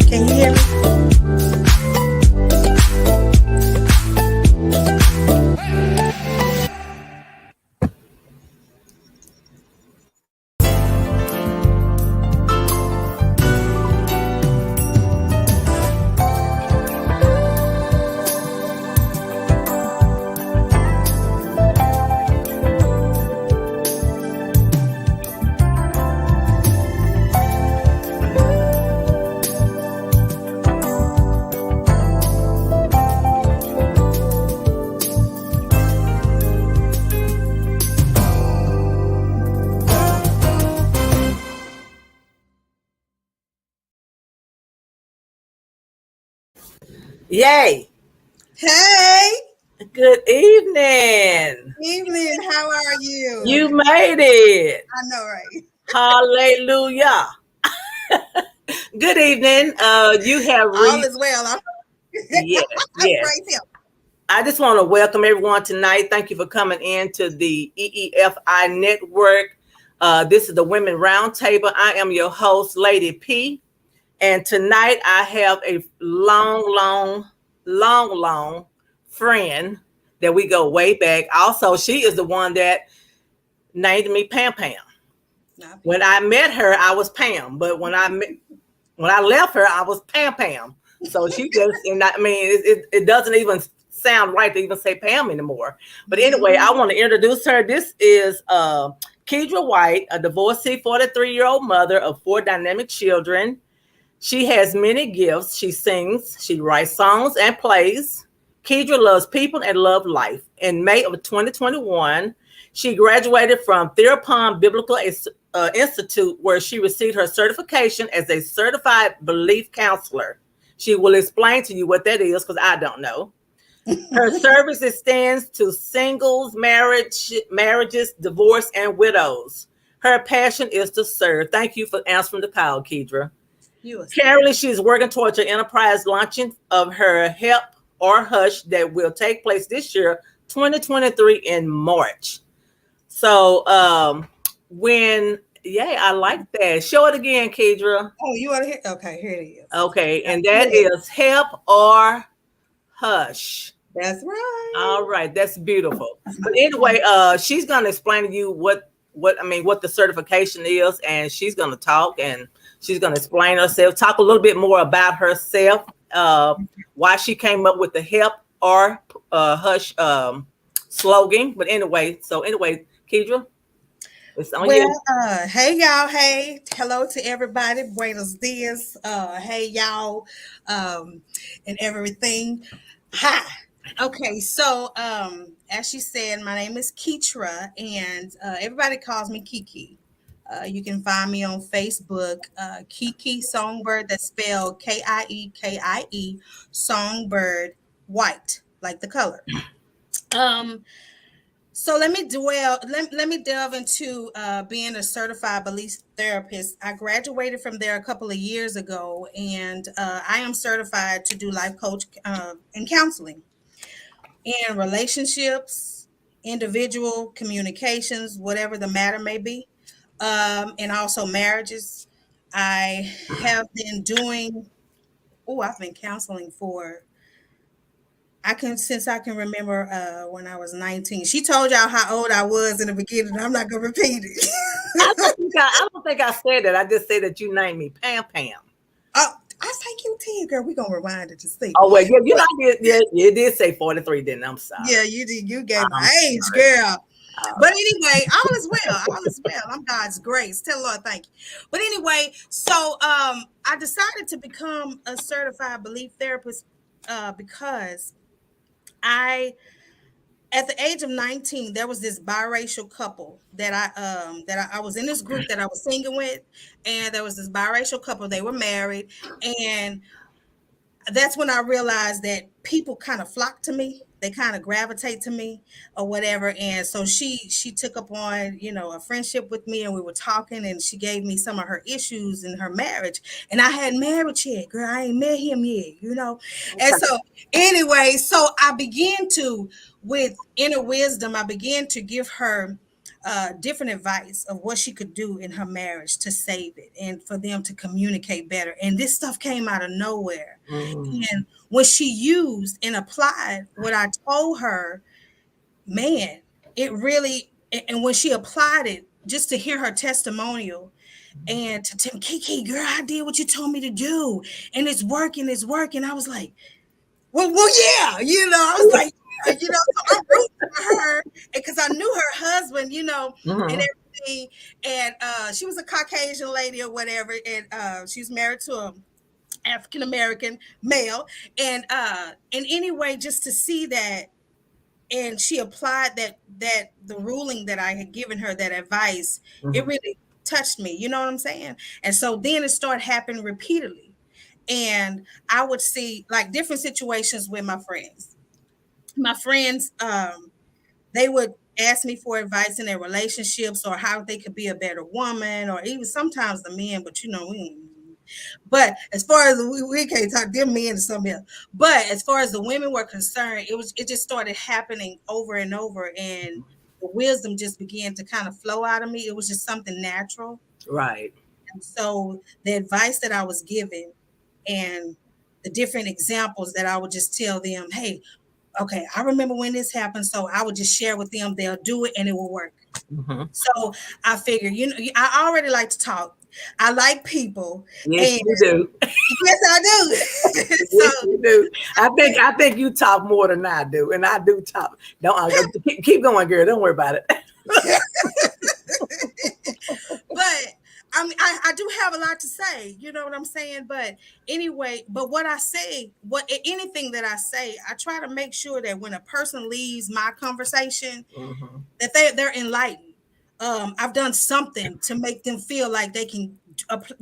Can you hear me? Yay. Hey, Good evening. evening. How are you? You made it. I know, right? Hallelujah. Good evening. You have All reached. is well. Yes, yes. Praise Him. I just want to welcome everyone tonight. Thank you for coming in to the EEFI Network. This is the Women Roundtable. I am your host, Lady P. And tonight I have a long friend that we go way back. Also, she is the one that named me Pam Pam. When I met her, I was Pam, but when I left her, I was Pam Pam. So she just, and I mean, it doesn't even sound right to even say Pam anymore. But anyway, I want to introduce her. This is Kedra White, a divorcee 43-year-old mother of 4 dynamic children. She has many gifts. She sings, she writes songs and plays. Kedra loves people and loves life. In May of 2021, she graduated from Theropon Biblical Institute, where she received her certification as a certified belief counselor. She will explain to you what that is because I don't know. Her service extends to singles, marriages, divorce, and widows. Her passion is to serve. Thank you for answering the call, Kedra. Currently, she's working towards her enterprise launching of her Help or Hush that will take place this year, 2023 in March. So I like that. Show it again, Kedra. Oh, you want to hear? Okay, here it is. Okay, and that is Help or Hush. That's right. All right, that's beautiful. But anyway, she's gonna explain to you what the certification is, and she's gonna talk and she's gonna explain herself, talk a little bit more about herself, why she came up with the Help or Hush slogan. But anyway, Kedra, it's on you. Hey y'all, hey, hello to everybody. Buenos dias. Hey y'all, and everything. Hi. Okay, so as she said, my name is Keitra, and everybody calls me Kiki. You can find me on Facebook, Kiki Songbird. That's spelled Kiekie, Songbird White, like the color. So let me delve into being a certified belief therapist. I graduated from there a couple of years ago, and I am certified to do life coach and counseling in relationships, individual communications, whatever the matter may be, and also marriages. I have been doing. I've been counseling for since I can remember when I was 19. She told y'all how old I was in the beginning. I'm not gonna repeat it. I don't think I said that. I just said that you named me Pam Pam. Oh, I think you did, girl. We're gonna rewind it to see. Oh well, you did say 43, didn't I'm sorry. Yeah, you did. You gave my age, girl. But anyway, all is well. All is well. I'm God's grace. Tell the Lord thank you. But anyway, so I decided to become a certified belief therapist because at the age of 19, there was this biracial couple that I was in this group that I was singing with, and there was this biracial couple. They were married, and that's when I realized that people kind of flocked to me. they kind of gravitate to me or whatever. And so she took up on, a friendship with me, and we were talking, and she gave me some of her issues in her marriage. And I hadn't married yet, girl. I ain't met him yet. And so anyway, so I began to, with inner wisdom, I began to give her different advice of what she could do in her marriage to save it and for them to communicate better. And this stuff came out of nowhere. And when she used and applied what I told her, man, it really, and when she applied it, just to hear her testimonial and to tell Kiki, girl, I did what you told me to do, and it's working. I was like, well, yeah, I was like, so I'm rooting for her because I knew her husband, and everything. And she was a Caucasian lady or whatever, and she was married to a African American male, and anyway, just to see that, and she applied that the ruling that I had given her, that advice, it really touched me. You know what I'm saying? And so then it started happening repeatedly, and I would see like different situations with my friends. My friends, they would ask me for advice in their relationships or how they could be a better woman, or even sometimes the men, but but as far as we can't talk them men to something else. But as far as the women were concerned, it just started happening over and over, and the wisdom just began to kind of flow out of me. It was just something natural. Right. And so the advice that I was given and the different examples that I would just tell them, hey, okay, I remember when this happened. So I would just share with them, they'll do it and it will work. So I figured, I already like to talk. I like people. Yes, you do. Yes, I do. Yes, you do. I think you talk more than I do, and I do talk. Don't keep going, girl. Don't worry about it. But I mean, I do have a lot to say. You know what I'm saying? But anyway, but what I say, anything that I say, I try to make sure that when a person leaves my conversation, that they're enlightened. I've done something to make them feel like they can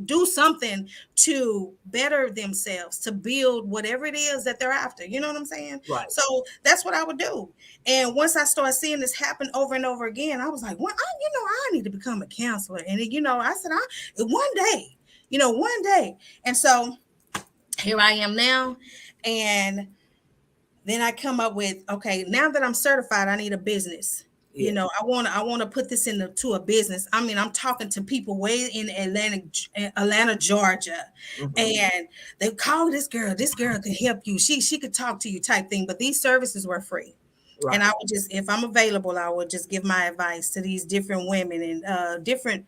do something to better themselves, to build whatever it is that they're after. You know what I'm saying? Right. So that's what I would do. And once I started seeing this happen over and over again, I was like, well, I need to become a counselor. And I said, one day. And so here I am now. And then I come up with, okay, now that I'm certified, I need a business. Yeah. I want to put this into a business. I mean, I'm talking to people way in Atlanta, Georgia, and they call this girl. This girl could help you. She could talk to you, type thing. But these services were free, and I would just, if I'm available, I would just give my advice to these different women and different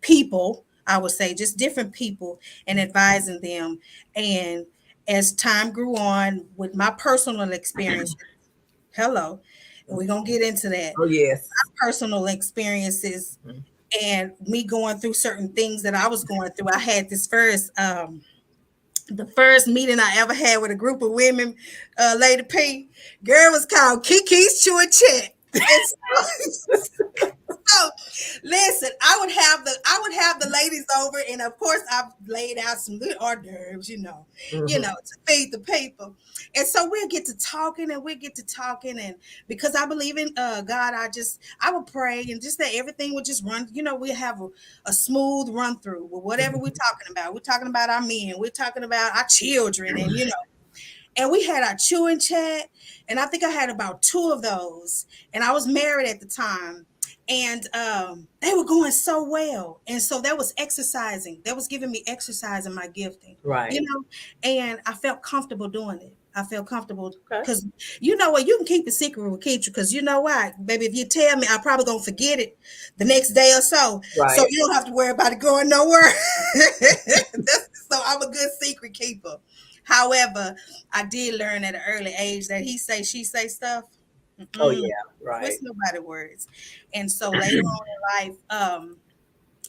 people. I would say just different people and advising them. And as time grew on, with my personal experience, we're going to get into that. Oh, yes. My personal experiences and me going through certain things that I was going through. I had this the first meeting I ever had with a group of women, Lady P, girl, was called Kiki's Chewing Chat. So listen, I would have the ladies over, and of course I've laid out some good hors d'oeuvres, to feed the people. And so we'll get to talking, and because I believe in God, I would pray and just that everything would just run, we'll have a smooth run through with whatever we're talking about. We're talking about our men, we're talking about our children, and and we had our chewing chat, and I think I had about 2 of those, and I was married at the time. And they were going so well. And so that was exercising. That was giving me exercise in my gifting. Right. And I felt comfortable doing it. I felt comfortable because you know what? You can keep a secret with Keisha because you know why? Baby, if you tell me, I'm probably going to forget it the next day or so. Right. So you don't have to worry about it going nowhere. So I'm a good secret keeper. However, I did learn at an early age that he say, she say stuff. Oh yeah, right. What's nobody words. And so later on in life,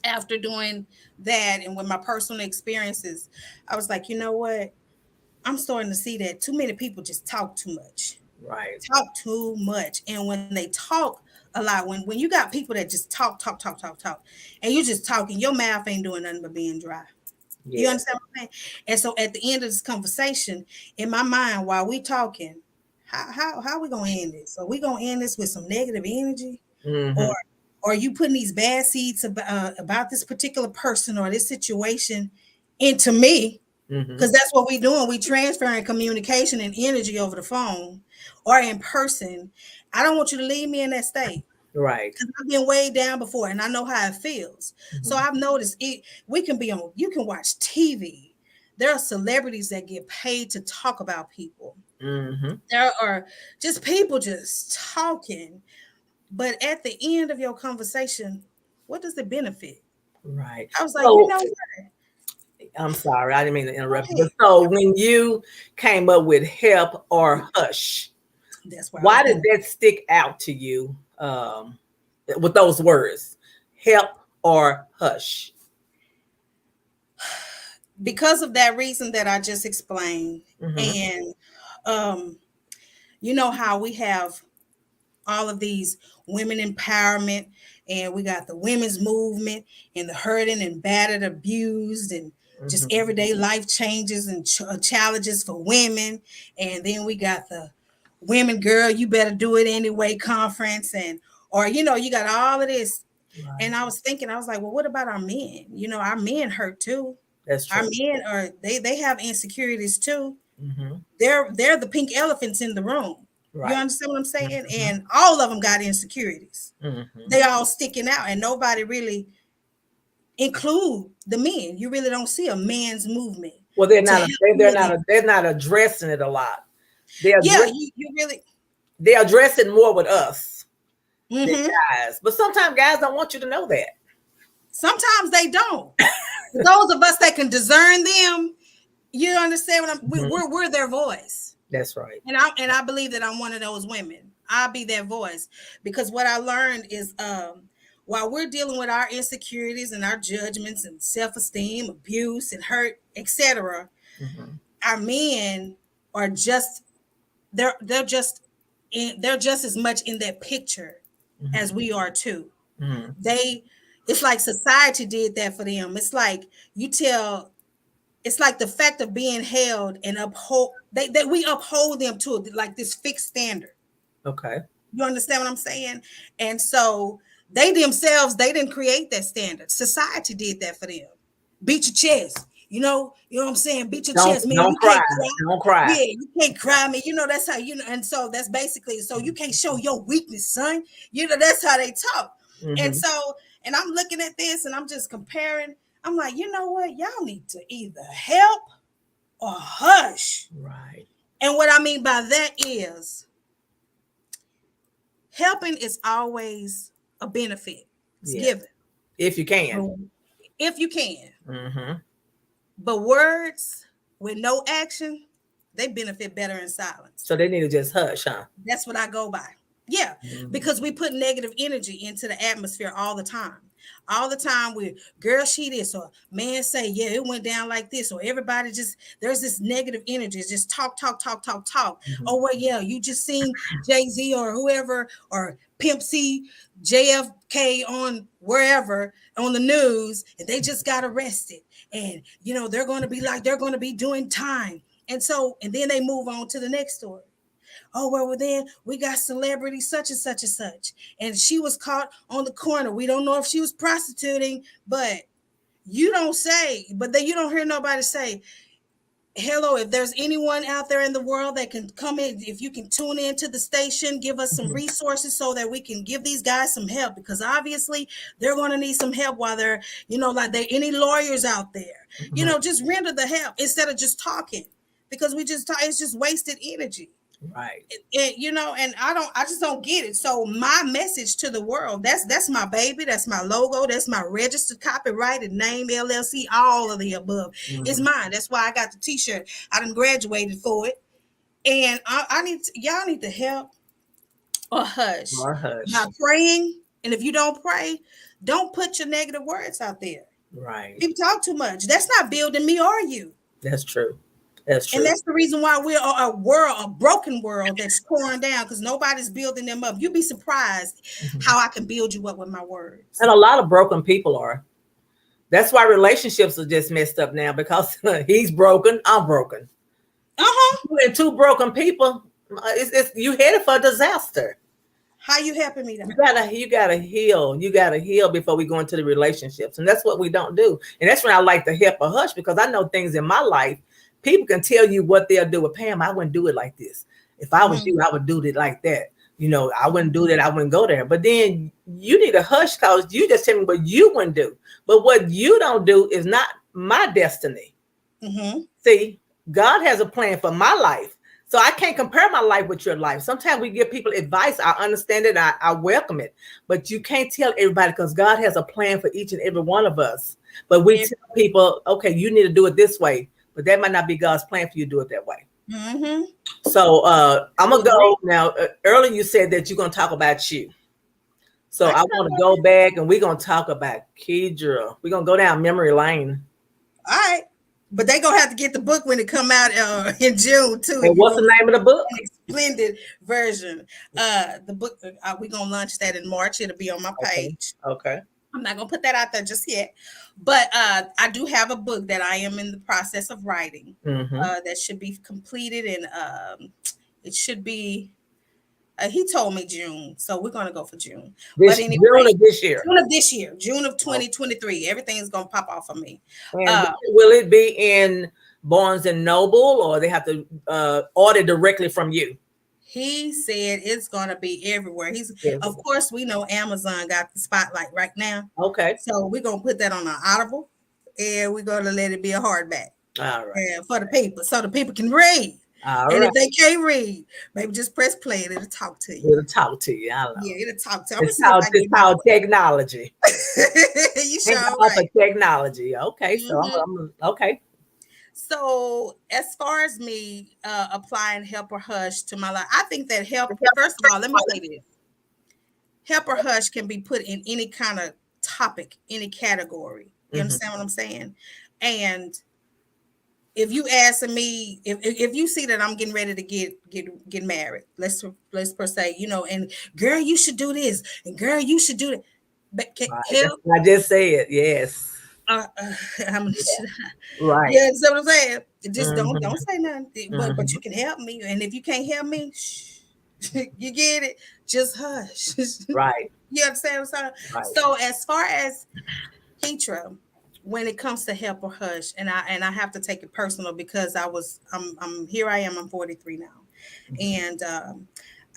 after doing that and with my personal experiences, I was like, you know what? I'm starting to see that too many people just talk too much. Right. Talk too much. And when they talk a lot, when you got people that just talk, and you just talking, your mouth ain't doing nothing but being dry. Yeah. You understand what I'm saying? And so at the end of this conversation, in my mind, while we talking, how we gonna end this? Are we gonna end this with some negative energy, Mm-hmm. or are you putting these bad seeds about this particular person or this situation into me? Because that's what we're doing. We transferring communication and energy over the phone or in person. I don't want you to leave me in that state. Right. Because I've been way down before and I know how it feels. So I've noticed it. We can be on, you can watch TV. There are celebrities that get paid to talk about people. There are just people just talking. But at the end of your conversation, what does it benefit? Right. I was like, you know what? I'm sorry, I didn't mean to interrupt you. So when you came up with help or hush, why did that stick out to you with those words, help or hush? Because of that reason that I just explained. And you know how we have all of these women empowerment, and we got the women's movement and the hurting and battered, abused, and just everyday life changes and challenges for women. And then we got the women, girl, you better do it anyway conference, and or you know, you got all of this. Right. And I was thinking, I was like, well, what about our men? You know, our men hurt too. That's true. Our men are they have insecurities too. They're the pink elephants in the room. Right. You understand what I'm saying? And all of them got insecurities. They all sticking out, and nobody really include the men. You really don't see a man's movement. Well, they're not addressing it a lot. They're addressing more with us than guys. But sometimes guys don't want you to know that. Sometimes they don't. Those of us that can discern them, you understand what we're their voice. That's right. And I believe that I'm one of those women. I'll be their voice, because what I learned is while we're dealing with our insecurities and our judgments and self-esteem, abuse and hurt, etc., our men are just they're just as much in that picture as we are too. It's like society did that for them. It's like it's like the fact of being held and we uphold them to like this fixed standard. Okay. You understand what I'm saying? And so they themselves, they didn't create that standard. Society did that for them. Beat your chest. You know what I'm saying? Beat your chest, man. Don't cry. Don't cry. Yeah, you can't cry, man. You know, that's how, you know, and so that's basically, so you can't show your weakness, son. You know, that's how they talk. And so, and I'm looking at this and I'm just comparing. I'm like, you know what? Y'all need to either help or hush. Right. And what I mean by that is helping is always a benefit. It's given. If you can. If you can. But words with no action, they benefit better in silence. So they need to just hush, huh? That's what I go by. Yeah, because we put negative energy into the atmosphere all the time. All the time we girl, she this, or man say, yeah, it went down like this, or everybody just, there's this negative energy. It's just talk. Oh, well, yeah, you just seen Jay-Z or whoever, or Pimp C, JFK on wherever on the news, and they just got arrested. And, you know, they're going to be doing time. And so, and then they move on to the next story. Oh, well, then we got celebrity such and such and such. And she was caught on the corner. We don't know if she was prostituting, but you don't say, but then you don't hear nobody say, hello, if there's anyone out there in the world that can come in, if you can tune into the station, give us some resources so that we can give these guys some help, because obviously they're going to need some help while they're, you know, like there any lawyers out there, you know, just render the help instead of just talking, because we just talk, it's just wasted energy. Right. You know, and I just don't get it. So my message to the world, that's my baby, that's my logo, that's my registered copyrighted name, LLC, all of the above. It's mine. That's why I got the t-shirt. I done graduated for it. And y'all need to help or hush. By praying. And if you don't pray, don't put your negative words out there. Right. People talk too much. That's not building me or you. That's true. That's true. And that's the reason why we're a broken world that's torn down, because nobody's building them up. You'd be surprised how I can build you up with my words. And a lot of broken people are. That's why relationships are just messed up now, because he's broken, I'm broken. And two broken people, it's you headed for disaster. How you helping me though? You gotta heal. You gotta heal before we go into the relationships, and that's what we don't do. And that's when I like to help a hush, because I know things in my life. People can tell you what they'll do. With Pam, I wouldn't do it like this. If I was you, I would do it like that. You know, I wouldn't do that. I wouldn't go there. But then you need a hush, because you just tell me what you wouldn't do. But what you don't do is not my destiny. See, God has a plan for my life. So I can't compare my life with your life. Sometimes we give people advice. I understand it. I welcome it. But you can't tell everybody, because God has a plan for each and every one of us. But we tell people, okay, you need to do it this way. But that might not be God's plan for you to do it that way. So I'm going to go now. Earlier you said that you're going to talk about you. So I want to go back and we're going to talk about Kedra. We're going to go down memory lane. All right. But they gonna have to get the book when it come out in June too. And what's the name of the book? Splendid version. The book we're gonna launch that in March. It'll be on my page. Okay. I'm not gonna put that out there just yet, but I do have a book that I am in the process of writing. That should be completed, and it should be. He told me June, so we're gonna go for June. But anyway, June of this year. June of this year, June of 2023. Everything's gonna pop off for me. Will it be in Barnes and Noble, or they have to order directly from you? He said it's gonna be everywhere. Of course, we know Amazon got the spotlight right now. Okay. So we're gonna put that on an Audible, and we're gonna let it be a hardback. All right. For the people, so the people can read. If they can't read, maybe just press play and it'll talk to you. It'll talk to you. I don't know. Yeah, it'll talk to you. It's called technology. You sure? Right. Technology. Okay. So I'm okay. So as far as me applying Help or Hush to my life, I think that first of all, let me say this. Help or Hush can be put in any kind of topic, any category. You understand what I'm saying? And if you ask me, if you see that I'm getting ready to get married, let's per se, and girl, you should do this, and girl, you should do that. But help. I just said yes. Right. Yeah, that's what I'm saying. Just don't say nothing. But you can help me, and if you can't help me, shh, you get it. Just hush. Right. You understand what I'm saying? Right. So as far as Kedra, when it comes to Help or Hush, and I have to take it personal, because I'm here. I am. I'm 43 now, and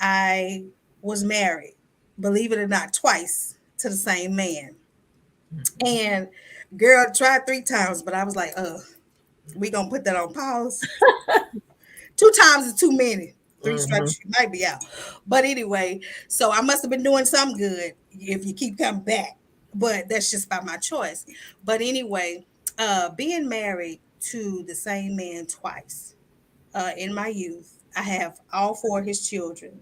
I was married, believe it or not, twice to the same man. And girl, tried 3 times, but I was like, we gonna put that on pause. 2 times is too many. 3 strikes, you might be out. But anyway, so I must have been doing something good if you keep coming back. But that's just by my choice. But anyway, being married to the same man twice in my youth, I have all 4 of his children,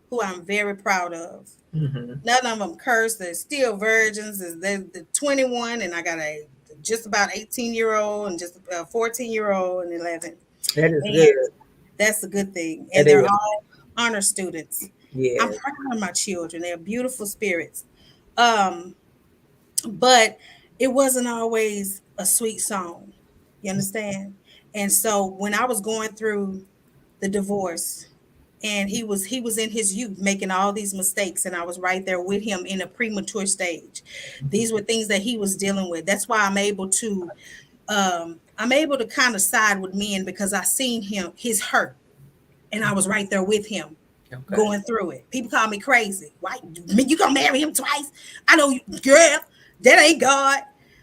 who I'm very proud of. None of them cursed. They're still virgins. They're 21, and I got a just about 18-year-old and just a 14-year-old and 11. That is good. That's a good thing. And they're all honor students. Yeah, I'm proud of my children. They're beautiful spirits. But it wasn't always a sweet song. You understand? And so when I was going through the divorce, and he was in his youth making all these mistakes, and I was right there with him in a premature stage. These were things that he was dealing with. That's why I'm able to kind of side with men, because I seen his hurt, and I was right there with him. Okay. Going through it. People call me crazy. Why you gonna marry him twice? I know, girl, that ain't God.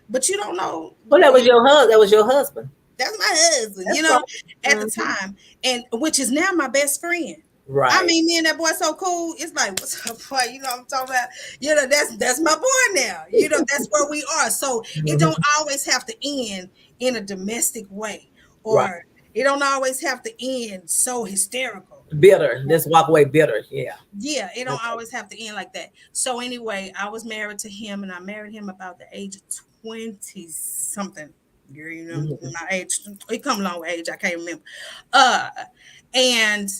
But you don't know. Well, that was your husband. That was your husband. That's my husband. That's at the time, and which is now my best friend. Right. I mean, me and that boy so cool. It's like, what's up, boy? You know what I'm talking about? That's my boy now. That's where we are. So it don't always have to end in a domestic way, or it don't always have to end so hysterical. Bitter. Let's walk away bitter. Yeah. Yeah, it don't always have to end like that. So anyway, I was married to him, and I married him about the age of 20 something. My age. It come along with age. I can't remember. And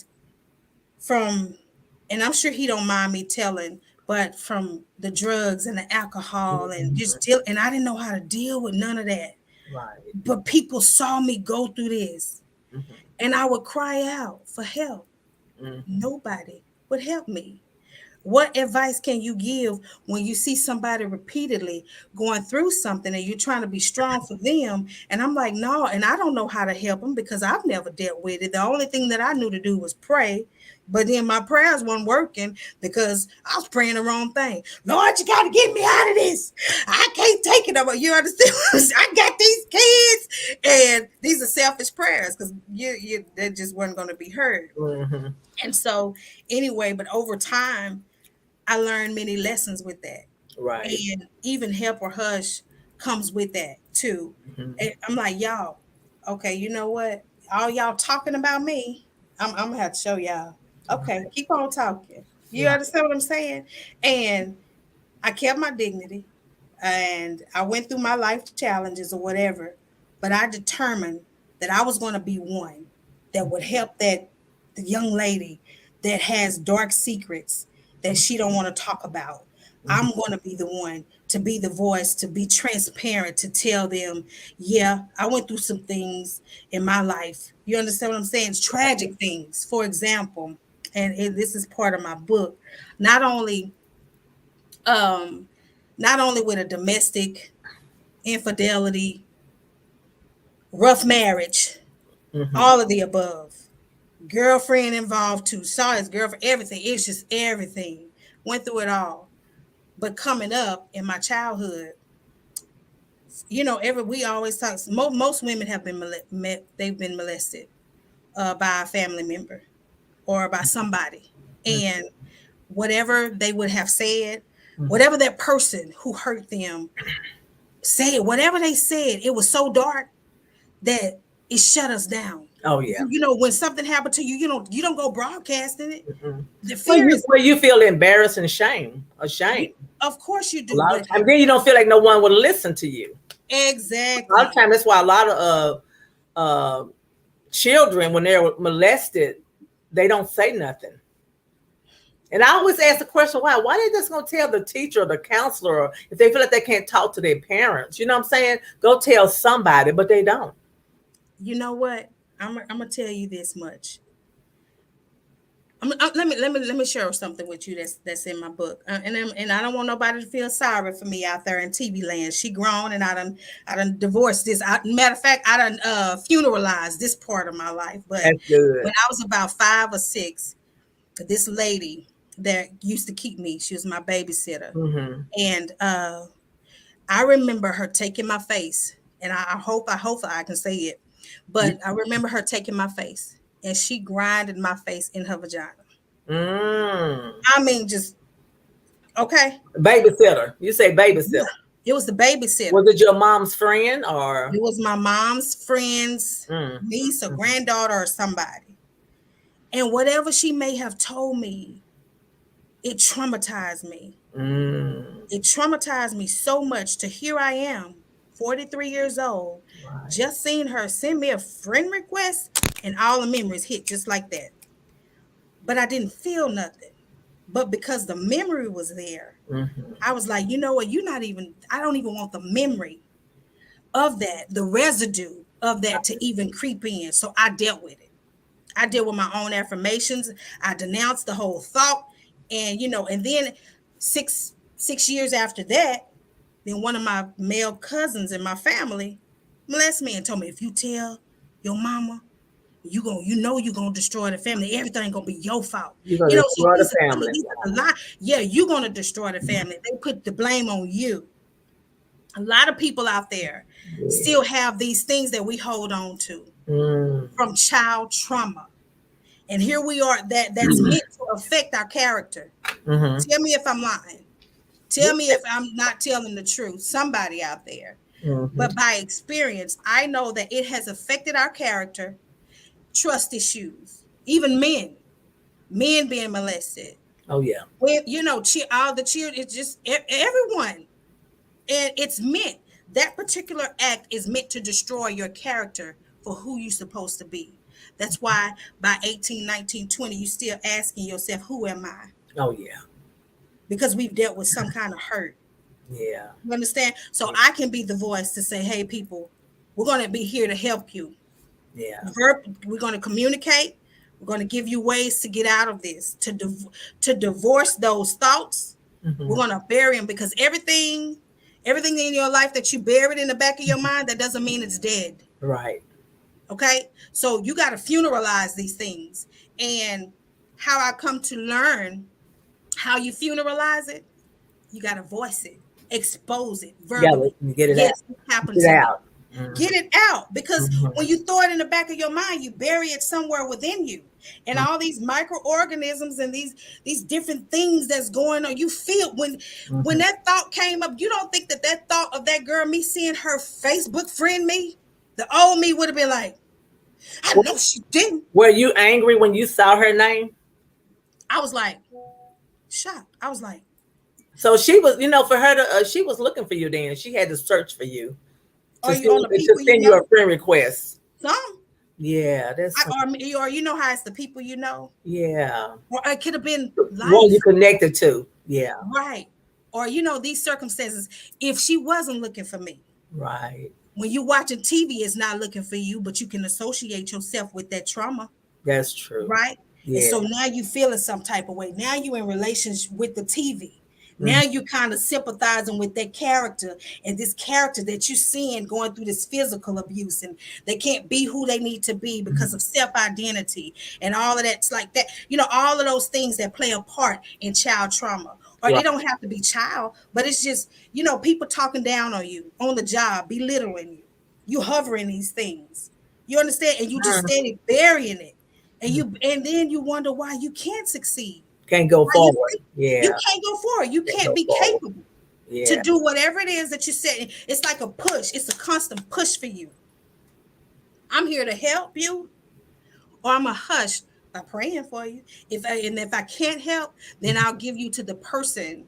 I'm sure he don't mind me telling, but from the drugs and the alcohol and and I didn't know how to deal with none of that. Right. But people saw me go through this, and I would cry out for help. Nobody would help me. What advice can you give when you see somebody repeatedly going through something and you're trying to be strong for them? And I'm like, no, and I don't know how to help them because I've never dealt with it. The only thing that I knew to do was pray. But then my prayers weren't working because I was praying the wrong thing. Lord, you got to get me out of this. I can't take it. You understand? I got these kids, and these are selfish prayers because they just weren't going to be heard. Mm-hmm. And so, anyway, but over time, I learned many lessons with that. Right. And even help or hush comes with that too. Mm-hmm. And I'm like, y'all, okay, you know what? All y'all talking about me, I'm gonna have to show y'all. Okay, keep on talking. You understand what I'm saying? And I kept my dignity and I went through my life challenges or whatever, but I determined that I was going to be one that would help the young lady that has dark secrets that she don't want to talk about. I'm going to be the one to be the voice, to be transparent, to tell them, yeah, I went through some things in my life. You understand what I'm saying? It's tragic things. For example, and this is part of my book, not only with a domestic infidelity, rough marriage, all of the above, girlfriend involved too, saw his girlfriend, everything. It's just everything. Went through it all. But coming up in my childhood, we always talk. Most women have been they've been molested by a family member or by somebody, and whatever they would have said, whatever that person who hurt them said, whatever they said, it was so dark that it shut us down. Oh yeah. When something happened to you, you don't go broadcasting it. Mm-hmm. The fear is where you feel embarrassed and ashamed. Of course you do. A lot of times, then you don't feel like no one will listen to you. Exactly. A lot of times, that's why a lot of children, when they're molested, they don't say nothing. And I always ask the question, why? Why they just gonna tell the teacher or the counselor, or if they feel like they can't talk to their parents? You know what I'm saying? Go tell somebody, but they don't. You know what? I'm gonna tell you this much. Let me share something with you that's in my book, and I don't want nobody to feel sorry for me out there in TV land. She grown, and I done divorced this. Matter of fact, I done funeralized this part of my life. But that's good. When I was about 5 or 6, this lady that used to keep me, she was my babysitter, and I remember her taking my face, and I hope I can say it. But I remember her taking my face, and she grinded my face in her vagina. I mean, just okay. Babysitter. You say babysitter. Yeah, it was the babysitter. Was it your mom's friend, or it was my mom's friend's niece or granddaughter or somebody? And whatever she may have told me, it traumatized me. It traumatized me so much to here I am, 43 years old, just seeing her send me a friend request, and all the memories hit just like that. But I didn't feel nothing. But because the memory was there, I was like, you know what? I don't even want the memory of that, the residue of that to even creep in. So I dealt with it. I dealt with my own affirmations. I denounced the whole thought. And, and then six years after that, then one of my male cousins in my family molested me and told me, if you tell your mama, you're gonna destroy the family. Everything gonna be your fault. You're gonna destroy the family. Yeah, you're gonna destroy the family. They put the blame on you. A lot of people out there still have these things that we hold on to from child trauma. And here we are, that's meant to affect our character. Tell me if I'm lying. Tell me if I'm not telling the truth. Somebody out there. But by experience, I know that it has affected our character. Trust issues, even men being molested. Oh yeah. When all the children, it's just everyone, and it's meant, that particular act is meant to destroy your character for who you're supposed to be. That's why by 18, 19, 20, you're still asking yourself, who am I? Oh yeah. Because we've dealt with some kind of hurt. Yeah. You understand? So I can be the voice to say, hey, people, we're going to be here to help you. Yeah. We're going to communicate We're going to give you ways to get out of this, to divorce those thoughts. We're going to bury them, because everything in your life that you buried in the back of your mind, that doesn't mean it's dead. Right. Okay. So you got to funeralize these things. And how I come to learn how you funeralize it, you got to voice it, expose it verbally. Get it yes, out. It happened get to out. me. Get it out, because when you throw it in the back of your mind, you bury it somewhere within you. And all these microorganisms and these different things that's going on, you feel when that thought came up, you don't think that thought of that girl, me seeing her Facebook friend me, the old me would have been like, I know she didn't. Were you angry when you saw her name? I was like, shocked. I was like, so she was, for her to, she was looking for you then. She had to search for you. Are you on the people to send you a friend request? Some. Yeah, that's. Or you know how it's the people you know. Yeah. Or it could have been life. One you connected to. Yeah. Right. Or these circumstances. If she wasn't looking for me. Right. When you're watching TV, it's not looking for you, but you can associate yourself with that trauma. That's true. Right. Yeah. And so now you feeling some type of way. Now you in relationship with the TV. Now you kind of sympathizing with that character, and this character that you're seeing going through this physical abuse, and they can't be who they need to be because of self-identity and all of that's like that. All of those things that play a part in child trauma. Or It don't have to be child, but it's just, people talking down on you on the job, belittling you. You hovering these things. You understand? And you just steady burying it. And then you wonder why you can't succeed. Can't go forward. You can't go forward. You can't be capable to do whatever it is that you said. It's like a push. It's a constant push for you. I'm here to help you, or I'm a hush by praying for you. If I can't help, then I'll give you to the person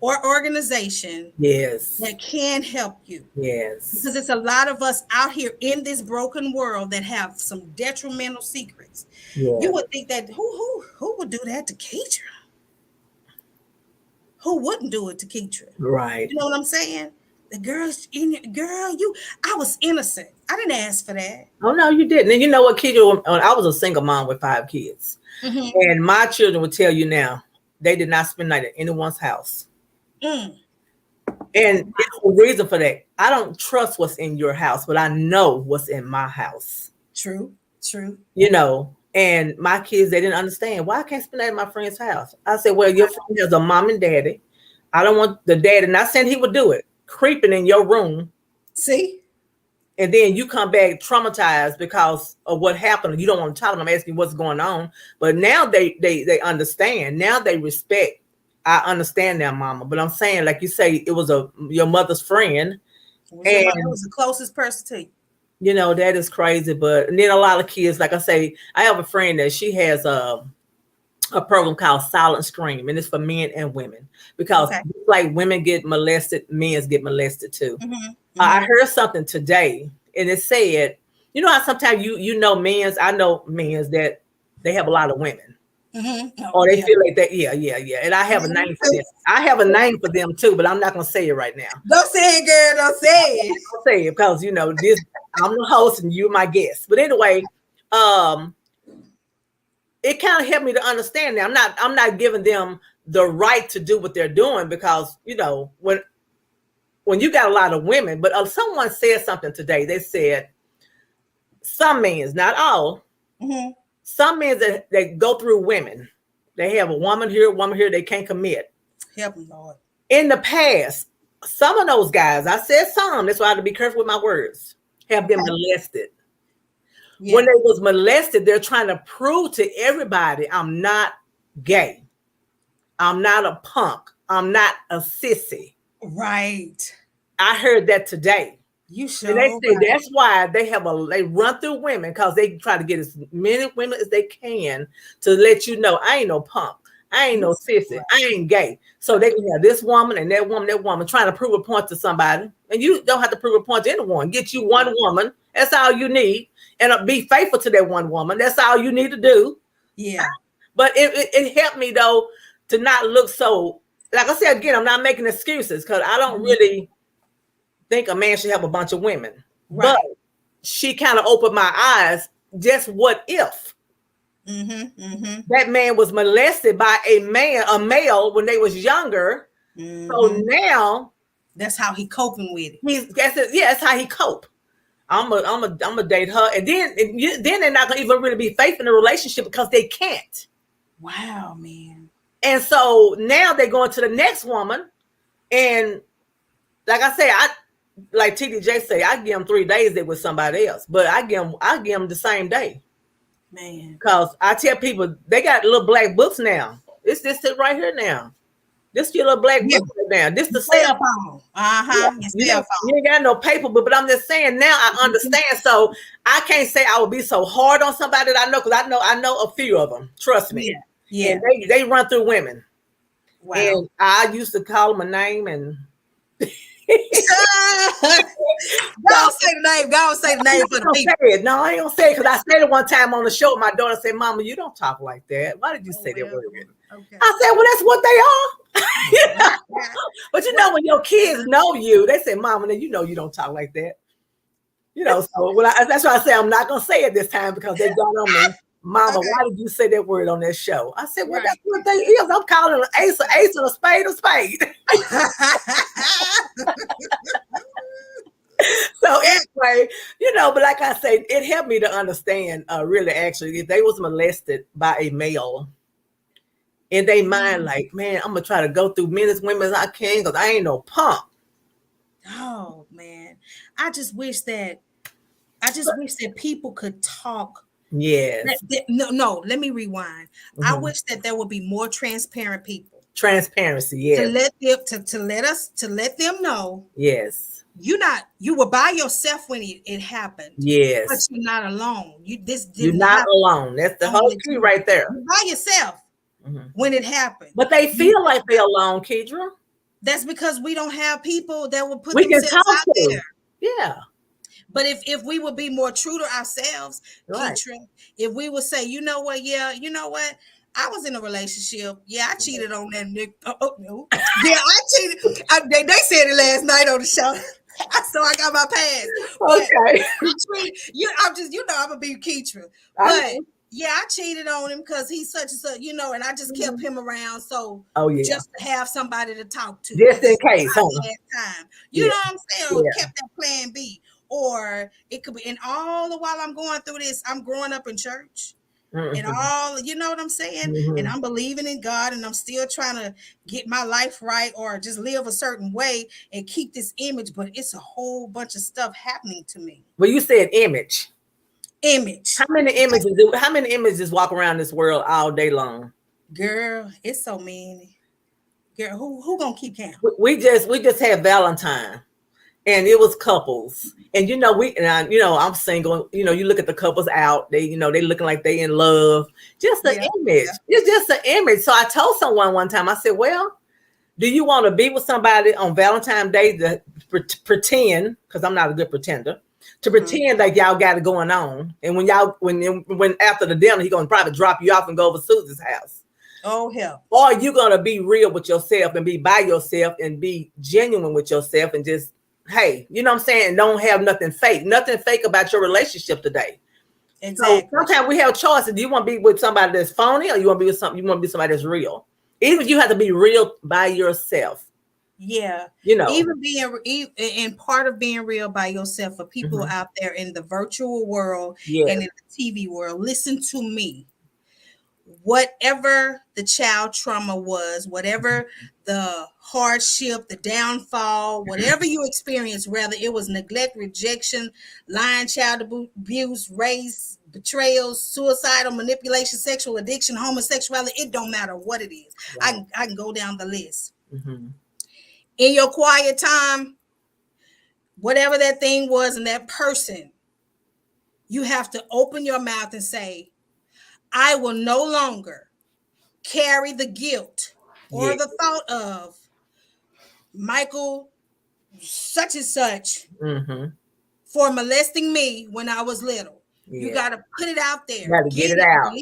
or organization that can help you. Yes. Because it's a lot of us out here in this broken world that have some detrimental secrets. Yeah. You would think that who would do that to Keitra? Who wouldn't do it to Keitra? Right. You know what I'm saying? The I was innocent. I didn't ask for that. Oh no, you didn't. And you know what, Keitra? I was a single mom with 5 kids, and my children would tell you now they did not spend night at anyone's house. And there's a reason for that. I don't trust what's in your house, but I know what's in my house. True. And my kids, they didn't understand why I can't spend that at my friend's house. I said, well, your friend has a mom and daddy. I don't want the daddy, not saying he would do it, creeping in your room. See? And then you come back traumatized because of what happened. You don't want to talk to them, asking what's going on. But now they understand. Now they respect. I understand now, mama. But I'm saying, like you say, it was your mother's friend. It was the closest person to you. That is crazy. And then a lot of kids, like I say, I have a friend that she has a program called Silent Scream, and it's for men and women, because like women get molested, men get molested too. I heard something today, and it said, how sometimes men's, I know men's that they have a lot of women. Or they feel like that. Yeah. And I have a name for them. I have a name for them too, but I'm not going to say it right now. Don't say it, girl. Don't say it. Don't say it, because, this, I'm the host and you're my guest. But anyway, it kind of helped me to understand that I'm not giving them the right to do what they're doing, because, when you got a lot of women, but someone said something today. They said some men, not all, some men that go through women, they have a woman here, they can't commit. Help them, Lord. In the past, some of those guys, I said some, that's why I have to be careful with my words, have been molested. Yeah. When they was molested, they're trying to prove to everybody, I'm not gay. I'm not a punk. I'm not a sissy. Right. I heard that today. You should. And they say that's why they run through women, because they try to get as many women as they can to let you know, I ain't no punk. I ain't no sissy. I ain't gay. So they can have this woman and that woman trying to prove a point to somebody. And you don't have to prove a point to anyone. Get you one woman. That's all you need. And be faithful to that one woman. That's all you need to do. Yeah. But it helped me, though, to not look so, like I said, again, I'm not making excuses, because I don't really think a man should have a bunch of women. Right. But she kind of opened my eyes. Just what if? That man was molested by a male when they was younger. So now that's how he coping with it. That's how he cope. I'm a date her, and then they're not gonna even really be faithful in a relationship because they can't. Wow, man. And so now they're going to the next woman, and like I say, like TDJ say, I give them 3 days there with somebody else, but I give them the same day. Man, because I tell people they got little black books now. This it right here now. This your little black book right now. This the cell phone. You ain't got no paper, but I'm just saying now I understand. So I can't say I would be so hard on somebody that I know, because I know a few of them. Trust me. Yeah. And they run through women. Wow. And I used to call them a name and. Don't say the name. Don't say the name for the people. No, I ain't gonna say it, because I said it one time on the show. My daughter said, "Mama, you don't talk like that. Why did you say that word?" Okay. I said, "Well, that's what they are." But when your kids know you, they say, "Mama, you know you don't talk like that." So that's why I say I'm not gonna say it this time, because they got on me. Mama, why did you say that word on that show? I said, well, that's what they is. I'm calling an ace and a spade a spade. So anyway, but like I say, it helped me to understand, really, actually, if they was molested by a male, in their mind, like, man, I'm going to try to go through men as women as I can, because I ain't no punk. Oh, man. I just wish that people could talk. Yes. No, let me rewind. I wish that there would be more transparent people. Transparency, yes. To let them know. Yes. You were by yourself when it happened. Yes. But you're not alone. You're not alone. That's the whole key right there. You're by yourself when it happened. But they feel like they're alone, Kedra. That's because we don't have people that will put themselves out there. Yeah. But if we would be more true to ourselves, Keitra, if we would say, you know what, I was in a relationship. Yeah, I cheated on that nigga. No. Yeah, I cheated. They said it last night on the show. So I got my pass. Okay. I'm gonna be Keitra. But yeah, I cheated on him because he's such and such, and I just kept him around. So just to have somebody to talk to. Just in case. Time. You know what I'm saying? Yeah. Kept that plan B. Or it could be, and all the while I'm going through this, I'm growing up in church. And all, you know what I'm saying? And I'm believing in God, and I'm still trying to get my life right, or just live a certain way and keep this image. But it's a whole bunch of stuff happening to me. Well, you said image. How many images walk around this world all day long? Girl, it's so many. Girl, who gonna keep count? We just had Valentine. And it was couples, and I'm single. You look at the couples out. They looking like they in love. Just the image. It's just an image. So I told someone one time. I said, "Well, do you want to be with somebody on Valentine's Day to pretend? Because I'm not a good pretender. To pretend like y'all got it going on, and when after the dinner, he gonna probably drop you off and go over to Susie's house. Oh hell! Or you gonna be real with yourself and be by yourself and be genuine with yourself and just." Hey, you know what I'm saying? Don't have nothing fake about your relationship today. Exactly. So sometimes we have choices. Do you want to be with somebody that's phony, or you want to be with somebody that's real? Even you have to be real by yourself. Yeah. Even in part of being real by yourself, for people out there in the virtual world and in the TV world, listen to me. Whatever the child trauma was, whatever the hardship, the downfall, whatever you experienced, whether it was neglect, rejection, lying, child abuse, race, betrayal, suicidal, manipulation, sexual addiction, homosexuality, it don't matter what it is. Right. I can go down the list. In your quiet time, whatever that thing was and that person, you have to open your mouth and say, I will no longer carry the guilt or the thought of Michael such and such for molesting me when I was little. You got to put it out there. You got to get it out.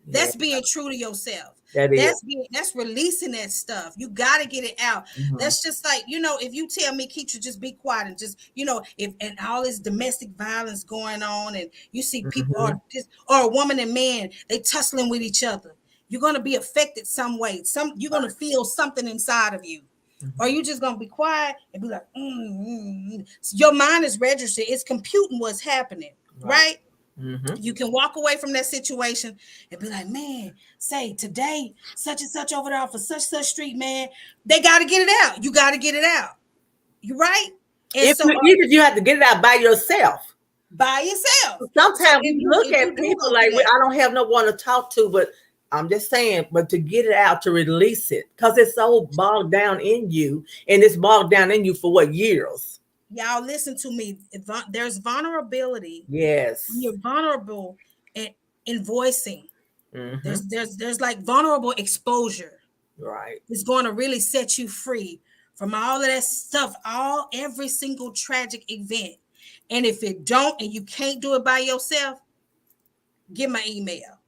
Yeah, That's being true to yourself. that is. That's releasing that stuff. You got to get it out. Mhm. That's just like, if you tell me, Keisha, just be quiet and just, if and all this domestic violence going on, and you see people Mhm. or a woman and man, they tussling with each other. You're gonna be affected some way. You're gonna feel something inside of you. Or you just gonna be quiet and be like, your mind is registered, it's computing what's happening, right? Mm-hmm. You can walk away from that situation and be like, man, say today, such and such over there off of such street, man, they got to get it out. You got to get it out. You right? And Even if you have to get it out by yourself. By yourself. Sometimes we look at people like, I don't have no one to talk to, but I'm just saying, but to get it out, to release it, because it's so bogged down in you, and it's bogged down in you for what, years? Y'all listen to me. There's vulnerability. Yes. You're vulnerable in voicing. Mm-hmm. There's like vulnerable exposure. Right. It's going to really set you free from all of that stuff, every single tragic event. And if it don't, and you can't do it by yourself, get my email.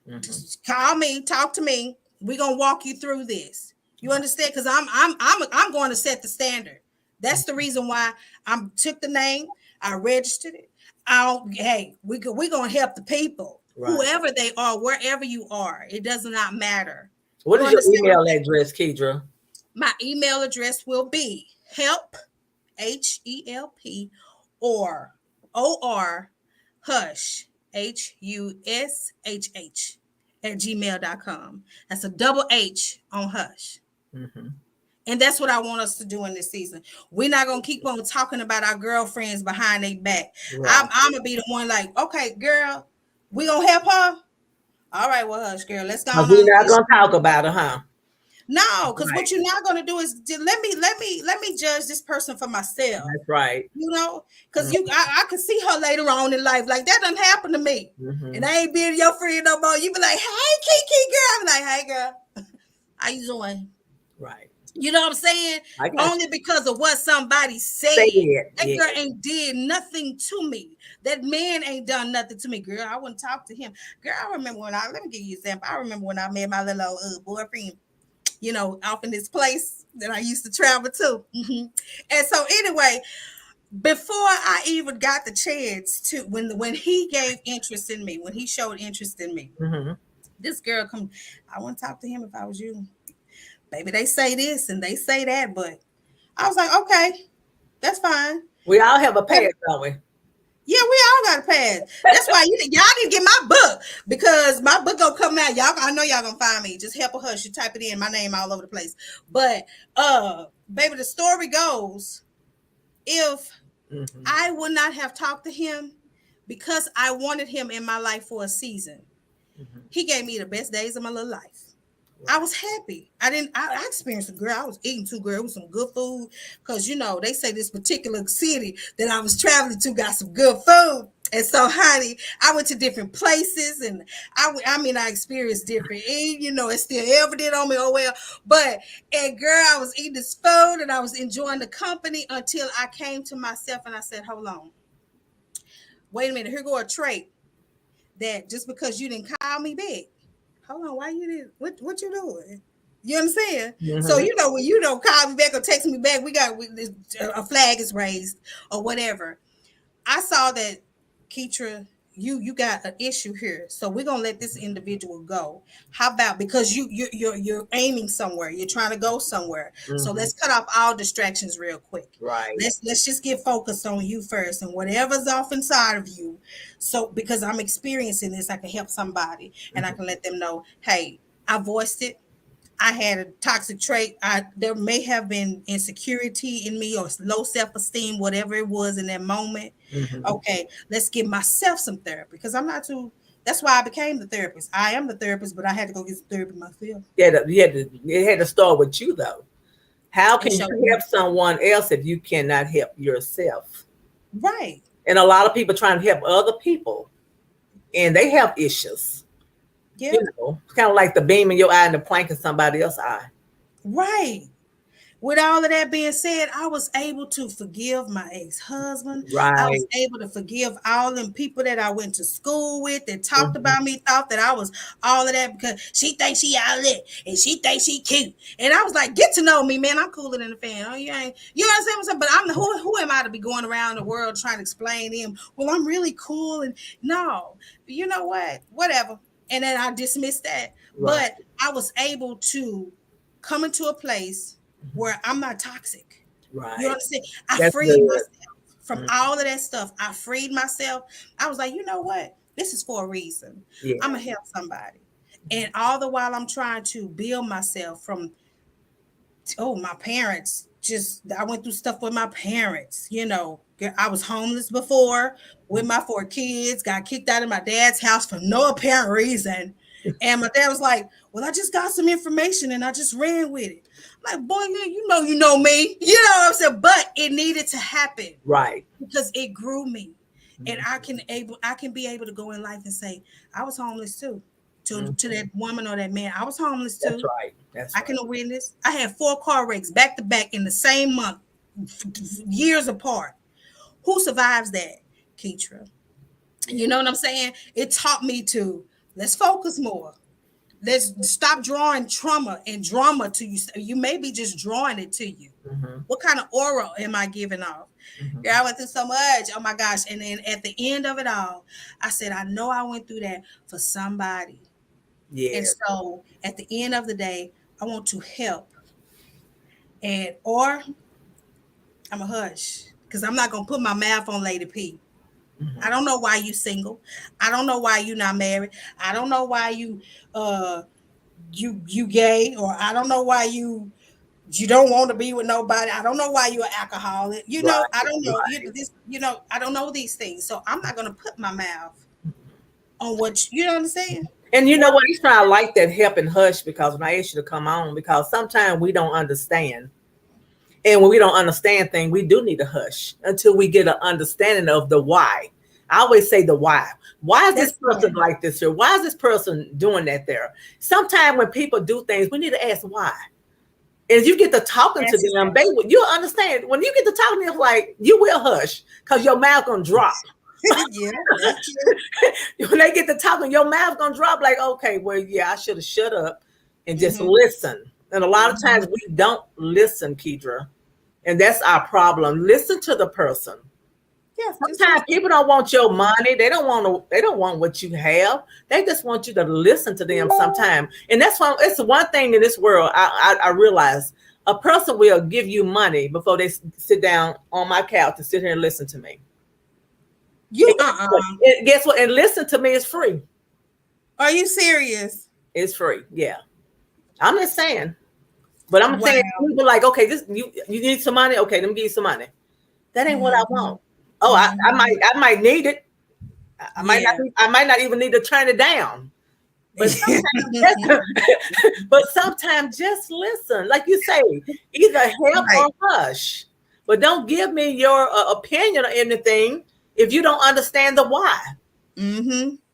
Mm-hmm. Just call me, talk to me. We're gonna walk you through this. You understand? Because I'm going to set the standard. That's the reason why I took the name, I registered it. We're gonna help the people, whoever they are, wherever you are. It does not matter. What is your email address, Kedra? My email address will be help, HELP, or hush, HUSHH @gmail.com. That's a double H on hush. Mm-hmm. And that's what I want us to do in this season. We're not going to keep on talking about our girlfriends behind their back. Right. I'm going to be the one like, okay, girl, we going to help her? All right, well, hush, girl, let's go on. We're not going to talk about her, huh? No, because what you're not going to do is let me judge this person for myself. That's right. Because I could see her later on in life. Like, that doesn't happen to me. Mm-hmm. And I ain't being your friend no more. You be like, hey, Kiki, girl. I'm like, hey, girl, how you doing? Right. You know what I'm saying? Only because of what somebody said. That girl ain't did nothing to me. That man ain't done nothing to me, girl. I wouldn't talk to him. Girl, I remember let me give you an example. I remember when I met my little boyfriend, off in this place that I used to travel to. Mm-hmm. And so anyway, before I even got the chance to, when he gave interest in me, when he showed interest in me, mm-hmm. This girl I wouldn't talk to him if I was you. Baby, they say this and they say that, but I was like, okay, that's fine. We all have a past, don't we? Yeah, we all got a past. That's why y'all didn't get my book, because my book gonna come out. I know y'all gonna find me. Just help a hush. You type it in, my name all over the place. But baby, the story goes, if mm-hmm. I would not have talked to him because I wanted him in my life for a season, mm-hmm. He gave me the best days of my little life. I was happy. I experienced a girl. I was eating too, girl. It was some good food. Because, they say this particular city that I was traveling to got some good food. And so, honey, I went to different places. And I experienced different. It's still evident on me. Oh, well. And girl, I was eating this food and I was enjoying the company until I came to myself and I said, hold on. Wait a minute. Here go a trait that just because you didn't call me back. Hold on, why you didn't? What you doing? You understand? Mm-hmm. So when you don't call me back or text me back, we got a flag is raised or whatever. I saw that, Keitra, you got an issue here, so we're gonna let this individual go. How about, because you're aiming somewhere, you're trying to go somewhere. Mm-hmm. So let's cut off all distractions real quick. Right. Let's just get focused on you first and whatever's off inside of you. So because I'm experiencing this, I can help somebody, and mm-hmm. I can let them know, hey, I voiced it. I had a toxic trait. There may have been insecurity in me or low self-esteem, whatever it was in that moment. Mm-hmm. Okay, let's give myself some therapy, because I'm not too. That's why I became the therapist. I am the therapist, but I had to go get some therapy myself. Yeah, it had to start with you, though. How can you help someone else if you cannot help yourself? Right. And a lot of people trying to help other people, and they have issues. Yeah. It's kind of like the beam in your eye and the plank in somebody else's eye. Right. with all of that being said, I was able to forgive my ex-husband. I Right. was able to forgive all them people that I went to school with that talked Mhm. about me, thought that I was all of that because she thinks she outlet and she thinks she cute. And I was like, get to know me, man. I'm cooler than a fan. Oh, you ain't, you understand what I'm saying? But I'm who am I to be going around the world trying to explain to him? Well, I'm really cool. And no, you know what? Whatever. And then I dismissed that. Right. But I was able to come into a place where I'm not toxic. Right. You understand? I That's freed good. myself from all of that stuff. I freed myself. I was like, you know what? This is for a reason. Yeah. I'm gonna help somebody. And all the while I'm trying to build myself from my parents. Just I went through stuff with my parents, you know. I was homeless before with my 4 kids, got kicked out of my dad's house for no apparent reason. And my dad was like, well, I just got some information and I just ran with it. I'm like, boy, you know me. You know what I'm saying? But it needed to happen. Right. Because it grew me. And I can be able to go in life and say, I was homeless too. To that woman or that man, I was homeless too. That's right. That's I can witness. I had 4 car wrecks back to back in the same month, years apart. Who survives that? Keitra. You know what I'm saying? It taught me to let's focus more. Let's stop drawing trauma and drama to you. You may be just drawing it to you. What kind of aura am I giving off? Girl, I went through so much. Oh my gosh. And then at the end of it all, I said, I know I went through that for somebody. Yeah. And so at the end of the day, I want to help. Or I'm a hush because I'm not gonna put my mouth on Lady P. I don't know why you single. I don't know why you not married. I don't know why you you gay, or I don't know why you don't want to be with nobody. I don't know why you're an alcoholic. You know, Right. I don't know. Right. I don't know these things. So I'm not gonna put my mouth on what you know what I'm saying. And you know what? It's why I like that help and hush, because when I asked you to come on, because sometimes we don't understand. And when we don't understand things, we do need to hush until we get an understanding of the why. I always say the why. Why is this person like this here? Why is this person doing that there? Sometimes when people do things, we need to ask why. And if you get to talking to them, you'll understand. When you get to talking to them, like, you will hush because your mouth gonna drop. Yeah. When they get to talking, your mouth gonna drop. Like, okay, well, yeah, I should have shut up and just listen. And a lot of times we don't listen, Keidra, and that's our problem. Listen to the person. Yeah. Sometimes people don't want your money. They don't want what you have. They just want you to listen to them sometimes. And that's why it's one thing in this world I realize. A person will give you money before they sit down on my couch and sit here and listen to me. Guess what? And listen to me is free. Are you serious? It's free. Yeah. I'm just saying. But I'm saying people like, okay, you need some money. Okay, let me give you some money. That ain't what I want. Oh, I might need it. I might not even need to turn it down. But sometimes just listen. Like you say, either help or hush. But don't give me your opinion or anything if you don't understand the why.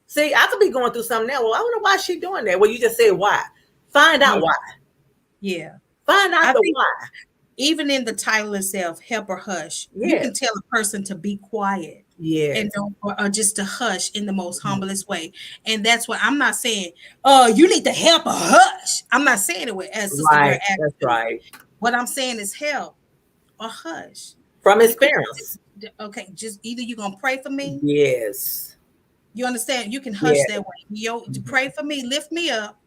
See, I could be going through something now. Well, I wonder why she's doing that. Well, you just said why. Find out why. Yeah. Find out the why. Even in the title itself, help or hush, you can tell a person to be quiet. Yeah. And or just to hush in the most humblest way. And that's what I'm not saying. You need to help or hush. I'm not saying it as right. That's right. What I'm saying is help or hush. From experience. Okay, just either you're gonna pray for me. Yes. You understand? You can hush that way. Pray for me, lift me up,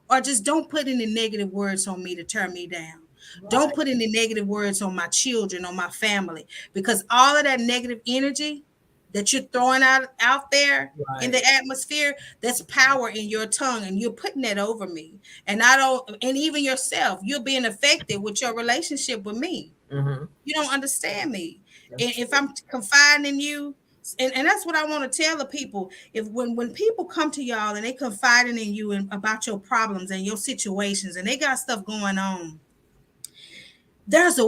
or just don't put any negative words on me to turn me down. Right. Don't put any negative words on my children, on my family, because all of that negative energy that you're throwing out there in the atmosphere, that's power in your tongue, and you're putting that over me. And and even yourself, you're being affected with your relationship with me. You don't understand me. And if I'm confiding in you, and that's what I want to tell the people. If when people come to y'all and they confiding in you and about your problems and your situations, and they got stuff going on, there's a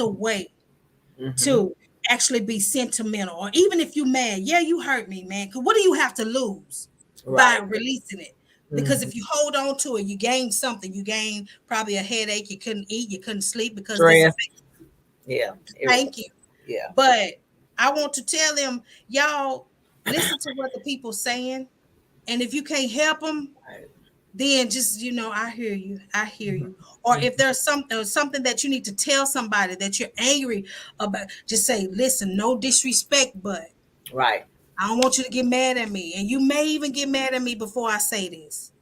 way to actually be sentimental. Or even if you're mad, you hurt me, man. Because what do you have to lose by releasing it? Because if you hold on to it, you gain something. You gain probably a headache. You couldn't eat. You couldn't sleep because stress. Yeah. Thank you. Yeah. But I want to tell them, y'all, listen to what the people saying. And if you can't help them, then just, I hear you. I hear you. Or if there's something that you need to tell somebody that you're angry about, just say, listen, no disrespect, but right. I don't want you to get mad at me. And you may even get mad at me before I say this.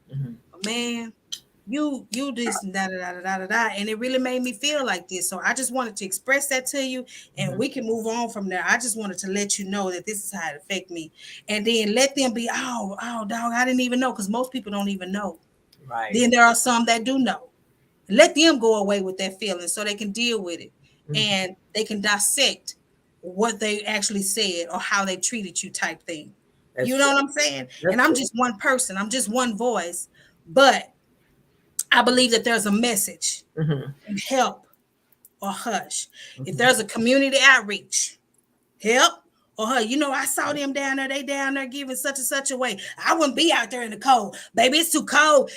But man, you this and da da da da da da. And it really made me feel like this. So I just wanted to express that to you, and we can move on from there. I just wanted to let you know that this is how it affected me. And then let them be, oh, dog, I didn't even know, because most people don't even know. Right. Then there are some that do know. Let them go away with that feeling so they can deal with it. And they can dissect what they actually said or how they treated you type thing. That's you know true. What I'm saying? That's and I'm true. Just one person. I'm just one voice. But I believe that there's a message and help or hush. If there's a community outreach, help or hush. I saw them down there. They down there giving such and such away. I wouldn't be out there in the cold. Baby, it's too cold.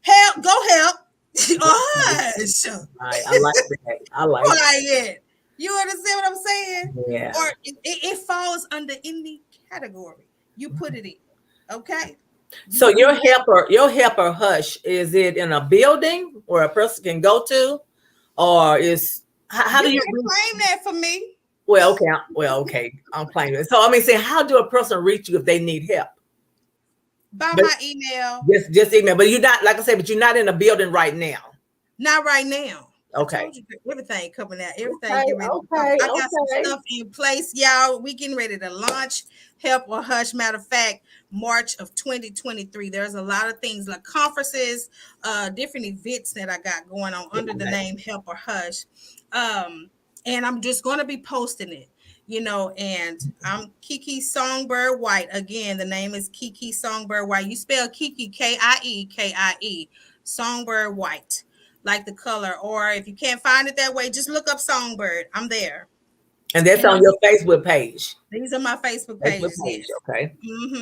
Help, go help. Or hush. Right. I like that. I like it. You understand what I'm saying? Yeah. Or it falls under any category. You put it in. Okay. So your helper hush, is it in a building where a person can go to, or is how do you claim that for me? Well, okay, I'm claiming it. So say, how do a person reach you if they need help? By my email. Just email, but you're not, like I said, but you're not in a building right now. Not right now. Okay. I told you everything coming out. Everything getting ready. I got some stuff in place, y'all. We getting ready to launch Help or Hush. Matter of fact, March of 2023. There's a lot of things like conferences, different events that I got going on under the name Help or Hush. And I'm just going to be posting it, and I'm Kiki Songbird White. Again, the name is Kiki Songbird White. You spell Kiki, K-I-E, Songbird White. Like the color, or if you can't find it that way, just look up Songbird. I'm there. And that's on your Facebook page. These are my Facebook pages. Yes. Okay.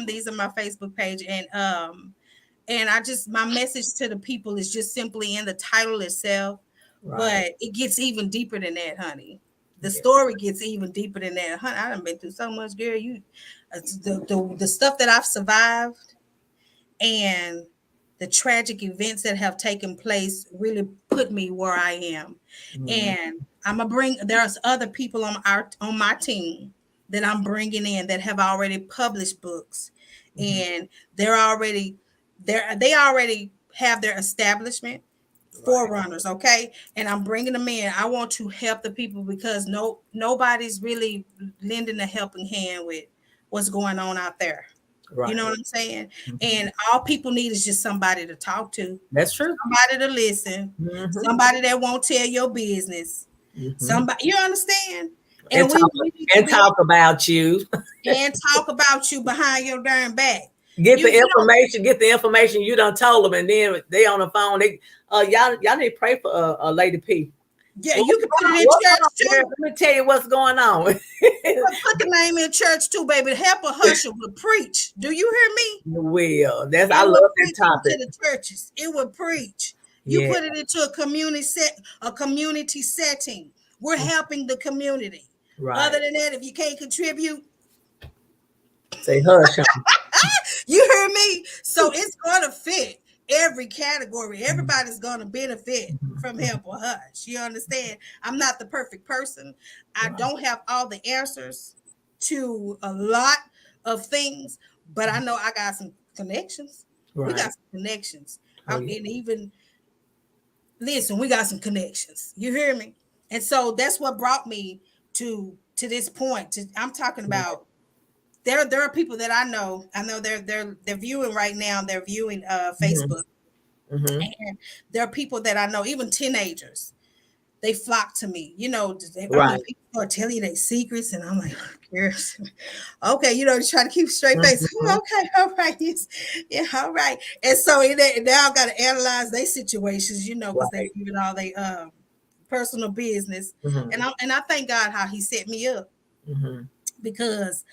These are my Facebook page, and I just, my message to the people is just simply in the title itself, but it gets even deeper than that, honey. The story gets even deeper than that, honey. I done been through so much, girl. The stuff that I've survived, and the tragic events that have taken place really put me where I am. And I'm gonna there's other people on my team that I'm bringing in that have already published books, and they already have their establishment, forerunners. Okay. And I'm bringing them in. I want to help the people, because nobody's really lending a helping hand with what's going on out there. Right. You know what I'm saying? And all people need is just somebody to talk to. That's true. Somebody to listen. Somebody that won't tell your business. Somebody, you understand? And talk about you. And talk about you behind your darn back. Get the information you done told them, and then they on the phone. Y'all need to pray for Lady P. Yeah, you can put it in church too. Let me tell you what's going on. Put the name in church too, baby. Help or Hush will preach. Do you hear me? Well, I love that topic. To the churches, it will preach. You put it into a community setting. We're helping the community. Right. Other than that, if you can't contribute, say hush. You hear me? So it's gonna fit every category. Everybody's gonna benefit from Help or Hush. You understand? I'm not the perfect person. I don't have all the answers to a lot of things, but I know I got some connections. Right. We got some connections. And even listen, we got some connections. You hear me? And so that's what brought me to this point. I'm talking about. There are people that I know. I know they're viewing right now. They're viewing Facebook. And there are people that I know, even teenagers. They flock to me. People are telling you their secrets, and I'm like, yes. Okay, try to keep straight face. Okay, all right, yes, yeah, all right. And so now I've got to analyze their situations, because they're giving all their personal business. And I thank God how He set me up. Because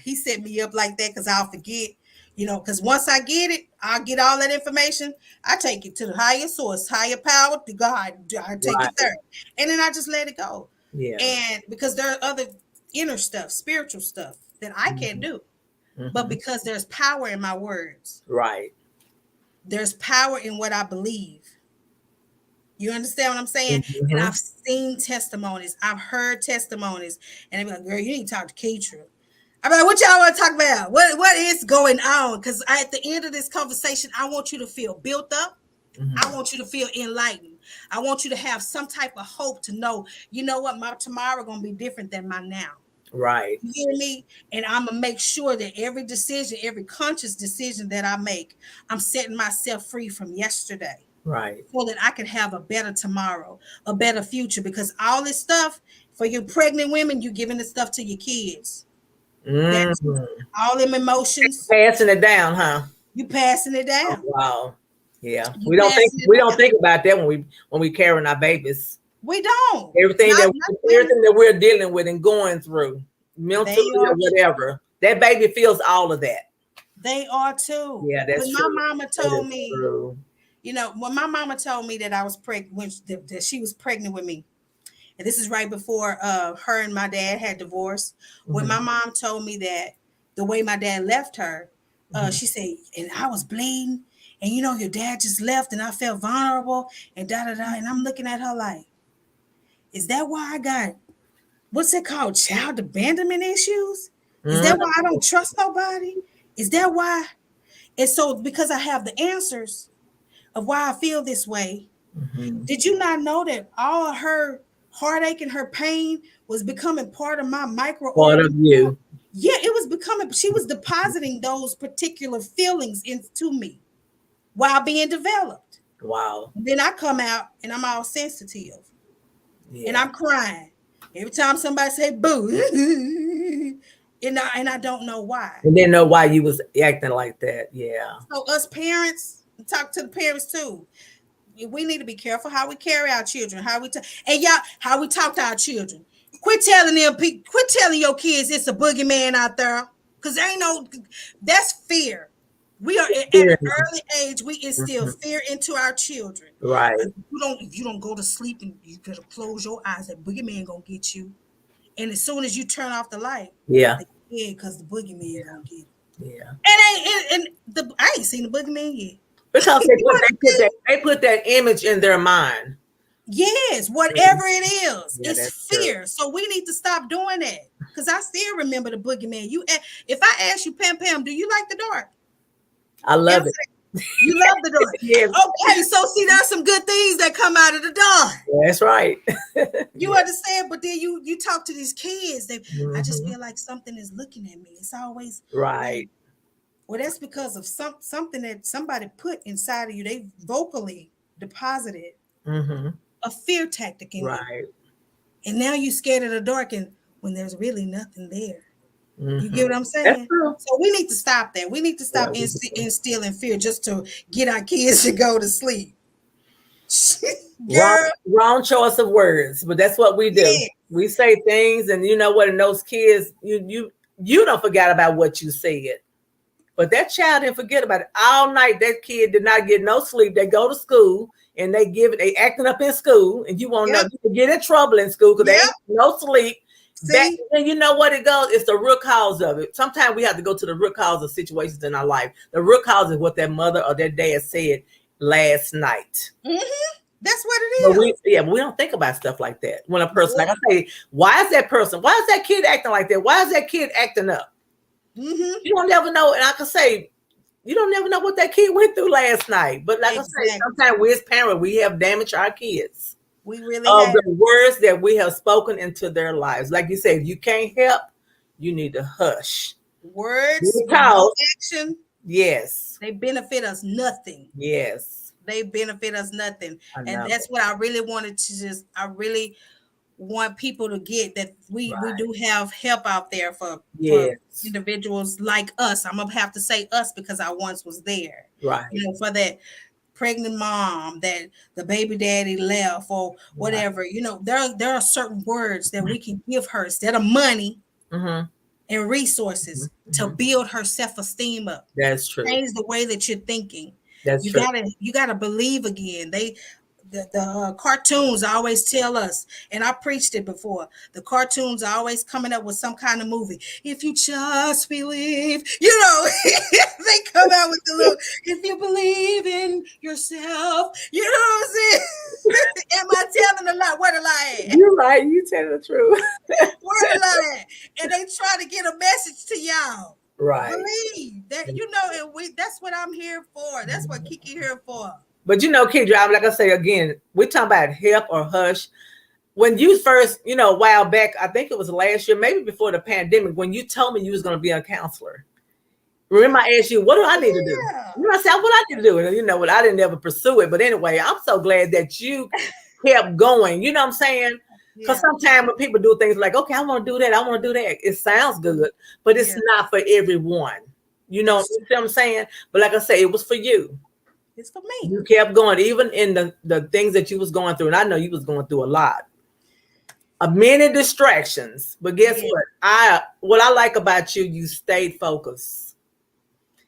he set me up like that, because I'll forget You know, because once I get it, I'll get all that information. I take it to the higher source, higher power, to God. I take Right. it there. And then I just let it go. Yeah. And because there are other inner stuff, spiritual stuff that I can't do. But because there's power in my words. Right. There's power in what I believe. You understand what I'm saying? And I've seen testimonies. I've heard testimonies. And they be like, girl, you need to talk to Keitra. I'm like, what y'all want to talk about? What is going on? Because at the end of this conversation, I want you to feel built up. I want you to feel enlightened. I want you to have some type of hope to know, you know what, my tomorrow going to be different than my now. Right. You hear me? And I'm going to make sure that every decision, every conscious decision that I make, I'm setting myself free from yesterday. Right. So that I can have a better tomorrow, a better future. Because all this stuff for you pregnant women, you giving this stuff to your kids. All them emotions. Passing it down, huh? You passing it down. Oh, wow. Yeah. We don't think about that when we carrying our babies. We don't. Everything that we're dealing with and going through, mentally or whatever, that baby feels all of that. They are too. Yeah, that's true. My mama told me, you know, when my mama told me that I was pregnant, that she was pregnant with me, and this is right before her and my dad had divorced. When my mom told me that the way my dad left her, she said, and I was bleeding, and you know, your dad just left, and I felt vulnerable, and and I'm looking at her like, is that why I got, what's it called, child abandonment issues? Is that why I don't trust nobody? Is that why? And so because I have the answers of why I feel this way, did you not know that all of her heartache and her pain was becoming part of my micro? Part of you. Yeah, it was becoming, she was depositing those particular feelings into me while being developed. Wow. And then I come out and I'm all sensitive. Yeah. And I'm crying. Every time somebody say boo. and I don't know why. And didn't know why you was acting like that. Yeah. So us parents, talk to the parents too. We need to be careful how we carry our children, how we talk to our children. Quit telling your kids it's a boogeyman out there, because that's fear. We are at an early age. We instill fear into our children. Right. If you don't go to sleep and you gotta close your eyes, that boogeyman gonna get you. And as soon as you turn off the light, because the boogeyman gonna get you. Yeah. I ain't seen the boogeyman yet. Because they put that image in their mind. Yes, whatever it is, it's fear. True. So we need to stop doing that. Because I still remember the boogeyman. If I ask you, Pam, do you like the dark? I love it. You love the dark. Yes. Okay, so see, there's some good things that come out of the dark. That's right. You understand? But then you talk to these kids. I just feel like something is looking at me. It's always right. Well, that's because of something that somebody put inside of you. They vocally deposited a fear tactic in you. And now you're scared of the dark, and when there's really nothing there. You get what I'm saying? So we need to stop that. We need to stop instilling fear just to get our kids to go to sleep. Wrong choice of words, but that's what we do. Yeah. We say things, and you know what? In those kids, you don't forget about what you said. But that child didn't forget about it. All night, that kid did not get no sleep. They go to school and they acting up in school, and you won't know you can get in trouble in school because they ain't no sleep. And you know what it goes? It's the root cause of it. Sometimes we have to go to the root cause of situations in our life. The root cause is what their mother or their dad said last night. That's what it is. But we don't think about stuff like that. When a person, like I say, why is that kid acting like that? Why is that kid acting up? You don't never know. And I can say, you don't never know what that kid went through last night. But like I say, sometimes we as parents, we have damaged our kids. We really have. The words that we have spoken into their lives. Like you said, if you can't help, you need to hush. Words, no action. Yes. They benefit us nothing. Yes. They benefit us nothing. And that's what I really wanted to I really want people to get, that we do have help out there for individuals like us. I'm gonna have to say us because I once was there. Right. For that pregnant mom that the baby daddy left or whatever. There are certain words that we can give her instead of money. and resources to build her self-esteem up. That's true. Change the way that you're thinking. That's true. You gotta believe again. The cartoons always tell us, and I preached it before, the cartoons are always coming up with some kind of movie. If you just believe, they come out with the little, if you believe in yourself, you know what I'm saying? Am I telling a lie? Where the lie at? You're right. You tell the truth. Where the lie at? And they try to get a message to y'all. Right. Believe that, and that's what I'm here for. That's what Kiki here for. But Kedra, like I say again, we're talking about help or hush. When you first, a while back, I think it was last year, maybe before the pandemic, when you told me you was going to be a counselor. Remember, I asked you, what do I need to do? I said, what I need to do? And what, I didn't ever pursue it. But anyway, I'm so glad that you kept going. You know what I'm saying? Because sometimes when people do things like, okay, I want to do that, I want to do that, it sounds good, but it's not for everyone. You know what I'm saying? But like I say, it was for you. It's for me. You kept going, even in the things that you was going through. And I know you was going through a lot. Many distractions. But guess what I like about you, you stayed focused.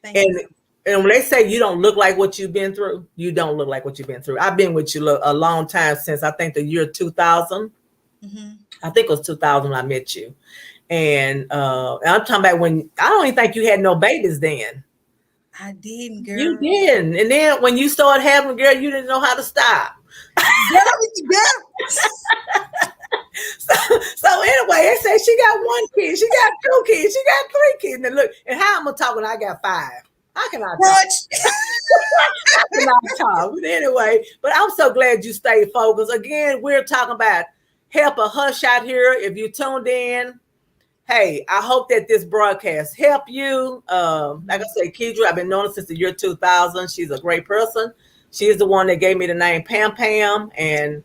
Thank you. And when they say you don't look like what you've been through, you don't look like what you've been through. I've been with you a long time, since I think the year 2000. Mm-hmm. I think it was 2000 when I met you. And I'm talking about when, I don't even think you had no babies then. I didn't, girl. You didn't. And then when you started having, girl, you didn't know how to stop. So anyway, they say she got 1 kid, she got 2 kids, she got 3 kids. And look, and how I'm gonna talk when I got 5? How can I talk? How can I talk? But anyway, but I'm so glad you stayed focused. Again, we're talking about help or hush out here. If you tuned in, hey, I hope that this broadcast helped you. Like I say, Kedra, I've been knowing her since the year 2000. She's a great person. She's the one that gave me the name Pam Pam, and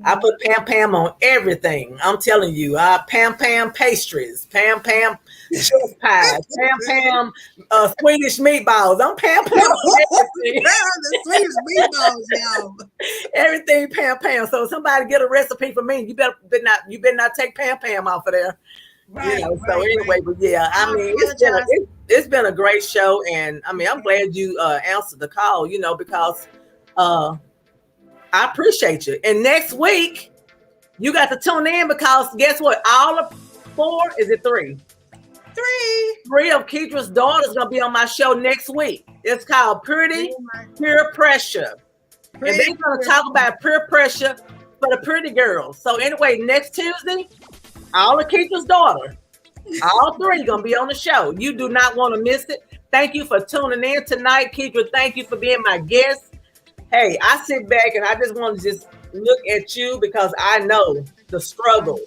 I put Pam Pam on everything. I'm telling you, Pam Pam pastries, Pam Pam chicken pie, Pam Pam Swedish meatballs. I'm Pam Pam on everything. The Swedish meatballs, y'all. Everything Pam Pam. So somebody get a recipe for me. You better not take Pam Pam off of there. Right, so anyway, but yeah, I mean, it's been a great show, and I mean, I'm glad you answered the call, because I appreciate you. And next week, you got to tune in, because guess what? All of 4, is it 3? 3 of Kedra's daughters gonna be on my show next week. It's called Pretty Peer Pressure, and they're gonna talk about peer pressure for the pretty girls. So anyway, next Tuesday, all of Kedra's daughters, all 3 gonna be on the show. You do not want to miss it. Thank you for tuning in tonight, Kedra. Thank you for being my guest. Hey, I sit back and I just want to just look at you, because I know the struggle.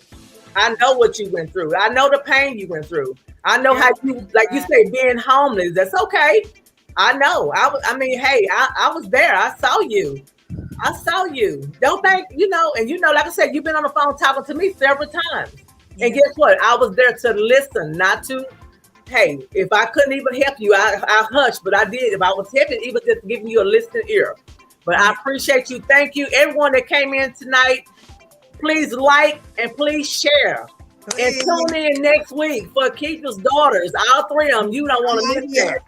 I know what you went through. I know the pain you went through. I know how you, like you say, being homeless. That's okay. I know. I mean, hey, I was there. I saw you. Don't think, and like I said, you've been on the phone talking to me several times. And guess what? I was there to listen, not to, hey, if I couldn't even help you, I hushed, but I did. If I was helping, even just giving you a listening ear. But I appreciate you. Thank you. Everyone that came in tonight, please like and please share. And tune in next week for Kedra's daughters, all 3 of them. You don't want to miss that.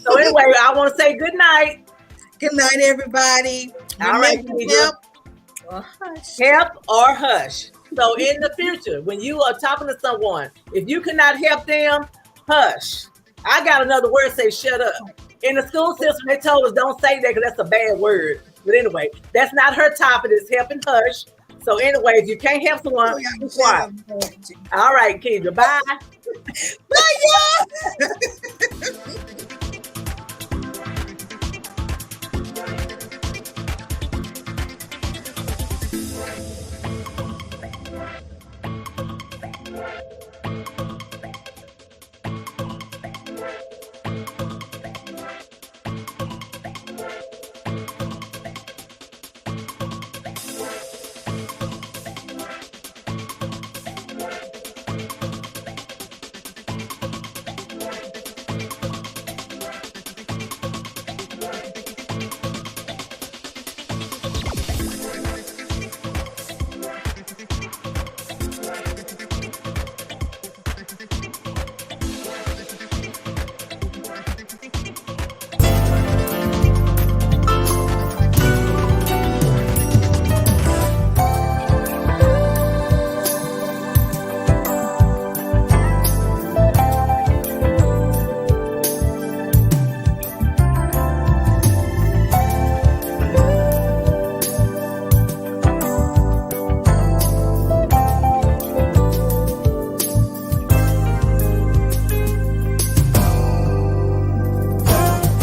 So anyway, I want to say good night. Good night, everybody. All right, help or hush. So in the future, when you are talking to someone, if you cannot help them, hush. I got another word, say shut up. In the school system, they told us don't say that because that's a bad word. But anyway, that's not her topic. It's help and hush. So anyway, if you can't help someone, be quiet. All right, Kedra, bye. Bye, y'all.